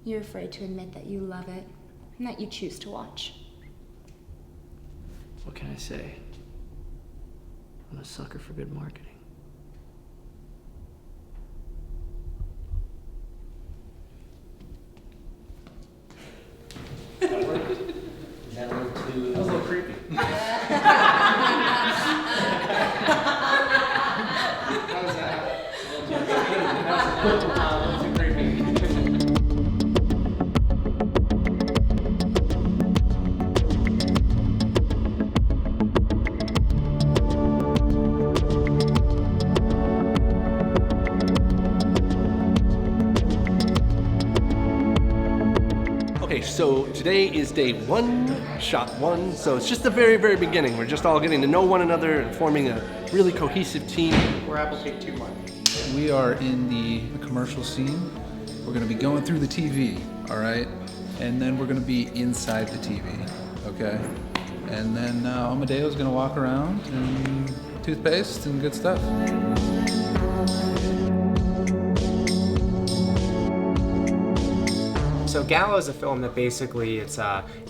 You're afraid to admit that you love it and that you choose to watch. What can I say? I'm a sucker for good marketing. Is that a little too... That was a little creepy. How was that? A little too creepy. Okay, so today is day one, shot one, so it's just the very, very beginning. We're just all getting to know one another and forming a really cohesive team. We're Apple Take 2 1. We are in the commercial scene. We're gonna be going through the TV, all right? And then we're gonna be inside the TV, okay? And then Amadeo's gonna walk around and toothpaste and good stuff. So Gala is a film that basically it's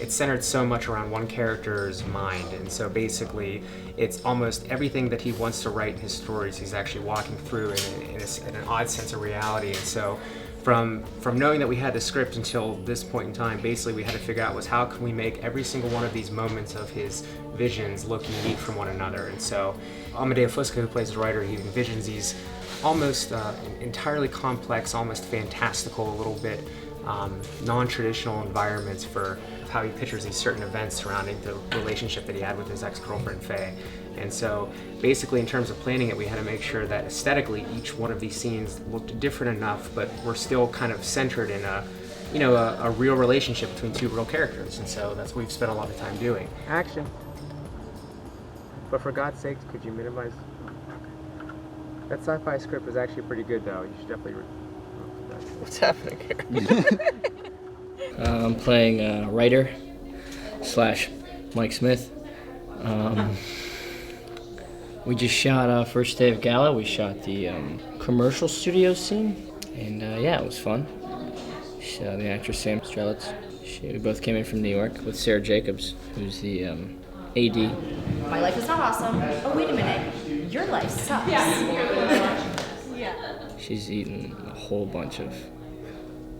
centered so much around one character's mind, and so basically it's almost everything that he wants to write in his stories he's actually walking through in an odd sense of reality. And so from knowing that we had the script until this point in time, basically we had to figure out was how can we make every single one of these moments of his visions look unique from one another. And so Amadeo Fusca, who plays the writer, he envisions these almost entirely complex, almost fantastical, a little bit non-traditional environments for how he pictures these certain events surrounding the relationship that he had with his ex-girlfriend Faye. And so basically in terms of planning it, we had to make sure that aesthetically each one of these scenes looked different enough, but were still kind of centered in a real relationship between two real characters. And so that's what we've spent a lot of time doing. Action. But for God's sake, could you minimize? That sci-fi script was actually pretty good though. You should definitely What's happening here? I'm playing writer / Mike Smith. We just shot first day of Gala. We shot the commercial studio scene, and yeah, it was fun. The actress Sam Strelitz. We both came in from New York with Sarah Jacobs, who's the AD. My life is not awesome. Oh, wait a minute. Your life sucks. Yeah. She's eaten a whole bunch of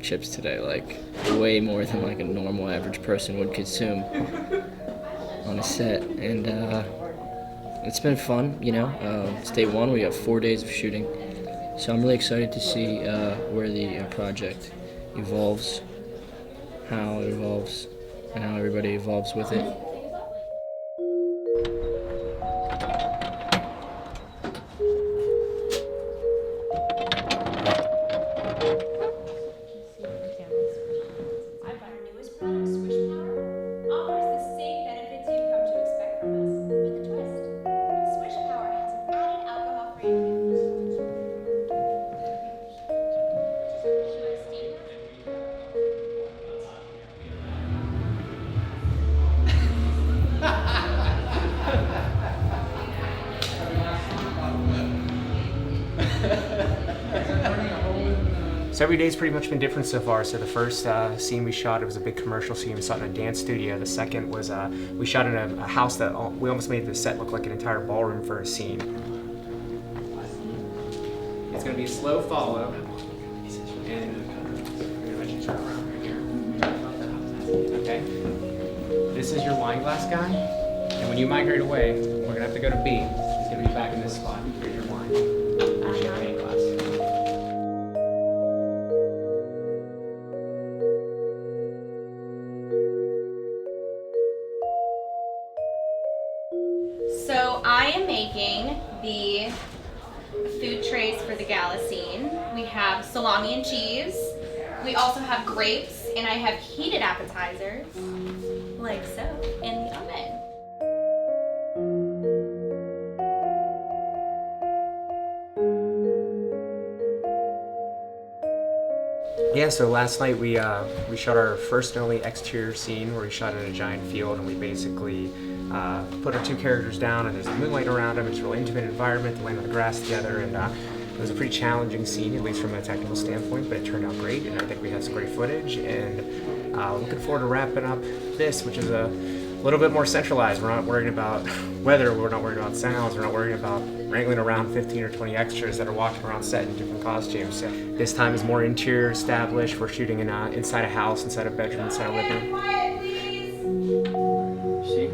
chips today, like way more than like a normal average person would consume on a set, and it's been fun, you know. It's day one, we have 4 days of shooting, so I'm really excited to see where the project evolves, how it evolves, and how everybody evolves with it. So every day's pretty much been different so far. So the first scene we shot, it was a big commercial scene. We shot in a dance studio. The second was we shot in a house that we almost made the set look like an entire ballroom for a scene. It's going to be a slow follow. Okay. This is your wine glass guy, and when you migrate away, we're going to have to go to B. He's going to be back in this spot. Here's your wine. Here's your champagne glass. So I am making the food trays for the Gala scene. We have salami and cheese. We also have grapes, and I have heated appetizers, like so, in the oven. Yeah, so last night we shot our first and only exterior scene where we shot in a giant field, and we basically put our two characters down, and there's moonlight around them. It's a real intimate environment. They lay on the grass together, and It was a pretty challenging scene, at least from a technical standpoint, but it turned out great, and I think we had some great footage, and looking forward to wrapping up this, which is a little bit more centralized. We're not worried about weather, we're not worried about sounds, we're not worried about wrangling around 15 or 20 extras that are walking around set in different costumes. So this time is more interior established. We're shooting in inside a house, inside a bedroom, inside a living room. Quiet, please. See?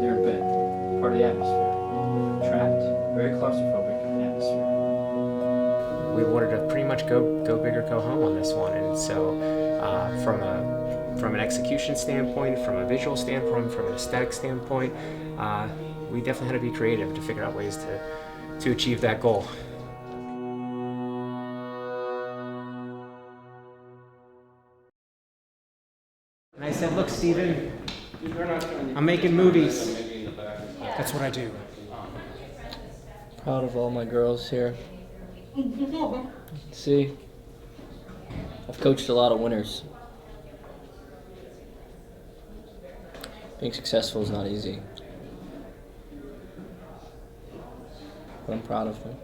They're in bed. Part of the atmosphere. Trapped. Very claustrophobic atmosphere. We wanted to pretty much go big or go home on this one, and so from an execution standpoint, from a visual standpoint, from an aesthetic standpoint, we definitely had to be creative to figure out ways to achieve that goal. And I said, look, Steven, I'm making movies. That's what I do. Proud of all my girls here. See? I've coached a lot of winners. Being successful is not easy. But I'm proud of them.